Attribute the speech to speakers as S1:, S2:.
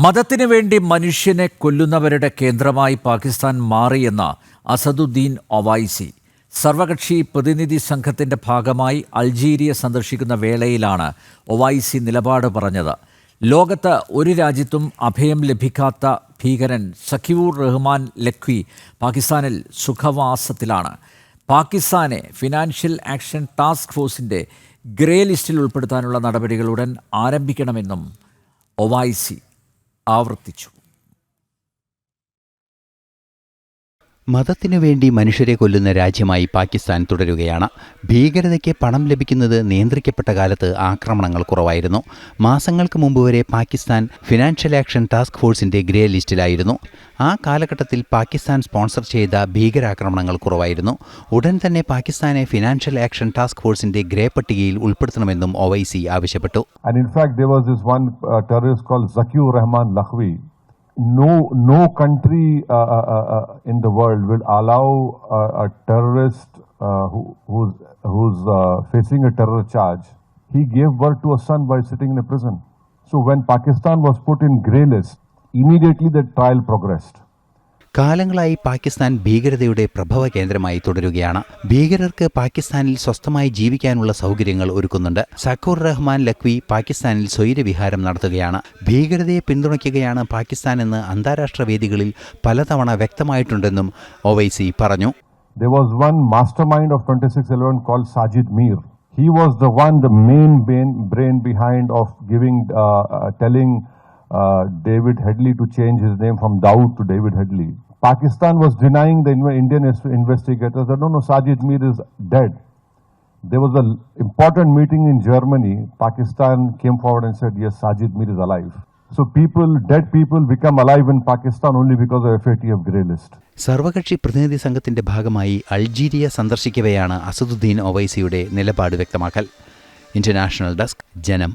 S1: മതത്തിനു വേണ്ടി മനുഷ്യനെ കൊല്ലുന്നവരുടെ കേന്ദ്രമായി പാകിസ്ഥാൻ മാറിയെന്ന അസദുദ്ദീൻ ഒവൈസി സർവകക്ഷി പ്രതിനിധി സംഘത്തിന്റെ ഭാഗമായി അൾജീരിയ സന്ദർശിക്കുന്ന വേളയിലാണ് ഒവൈസി നിലപാട് പറഞ്ഞത്. ലോകത്ത് ഒരു രാജ്യത്തും അഭയം ലഭിക്കാത്ത ഭീകരൻ സഖിയൂർ റഹ്മാൻ ലഖ്വി പാകിസ്ഥാനിൽ സുഖവാസത്തിലാണ്. പാകിസ്ഥാനെ ഫിനാൻഷ്യൽ ആക്ഷൻ ടാസ്ക് ഫോഴ്സിന്റെ ഗ്രേ ലിസ്റ്റിൽ ഉൾപ്പെടുത്താനുള്ള നടപടികൾ ഉടൻ ആരംഭിക്കണമെന്നും ഒവൈസി ആവർത്തിച്ചു.
S2: മതത്തിനു വേണ്ടി മനുഷ്യരെ കൊല്ലുന്ന രാജ്യമായി പാകിസ്ഥാൻ തുടരുകയാണ്. ഭീകരതയ്ക്ക് പണം ലഭിക്കുന്നത് നിയന്ത്രിക്കപ്പെട്ട കാലത്ത് ആക്രമണങ്ങൾ കുറവായിരുന്നു. മാസങ്ങൾക്ക് മുമ്പ് വരെ പാകിസ്ഥാൻ ഫിനാൻഷ്യൽ ആക്ഷൻ ടാസ്ക് ഫോഴ്സിന്റെ ഗ്രേ ലിസ്റ്റിലായിരുന്നു. ആ കാലഘട്ടത്തിൽ പാകിസ്ഥാൻ സ്പോൺസർ ചെയ്ത ഭീകരാക്രമണങ്ങൾ കുറവായിരുന്നു. ഉടൻ തന്നെ പാകിസ്ഥാനെ ഫിനാൻഷ്യൽ ആക്ഷൻ ടാസ്ക് ഫോഴ്സിന്റെ ഗ്രേ പട്ടികയിൽ ഉൾപ്പെടുത്തണമെന്നും ഒവൈസി ആവശ്യപ്പെട്ടു.
S3: No country in the world will allow a terrorist who's facing a terror charge. He gave birth to a son while sitting in a prison. So when Pakistan was put in grey list, immediately the trial progressed.
S2: കാലങ്ങളായി പാകിസ്ഥാൻ ഭീകരതയുടെ പ്രഭവ കേന്ദ്രമായി തുടരുകയാണ്. ഭീകരർക്ക് പാകിസ്ഥാനിൽ സ്വസ്ഥമായി ജീവിക്കാനുള്ള സൗകര്യങ്ങൾ ഒരുക്കുന്നുണ്ട്. സഖൂർ റഹ്മാൻ ലഖ്വി പാകിസ്ഥാനിൽ സ്വൈരവിഹാരം നടത്തുകയാണ്. ഭീകരതയെ പിന്തുണയ്ക്കുകയാണ് പാകിസ്ഥാൻ എന്ന് അന്താരാഷ്ട്ര വേദികളിൽ പലതവണ വ്യക്തമായിട്ടുണ്ടെന്നും ഒവൈസി പറഞ്ഞു.
S3: There was one mastermind of 2611 called Sajid Mir. He was the main brain behind of telling David Headley to change his name from Dawood to David Headley. Pakistan was denying the Indian investigators that no, Sajid Mir is dead. There was an important meeting in Germany. Pakistan came forward and said, yes, Sajid Mir is alive. So dead people become alive in Pakistan only because of FATF grey list.
S2: സർവകക്ഷി പ്രതിനിധി സംഘത്തിന്റെ ഭാഗമായി അൾജീരിയ സന്ദർശിക്കവെയാണ് അസദുദ്ദീൻ ഒവൈസിയുടെ നിലപാട് വ്യക്തമാക്കൽ. International desk, ജനം.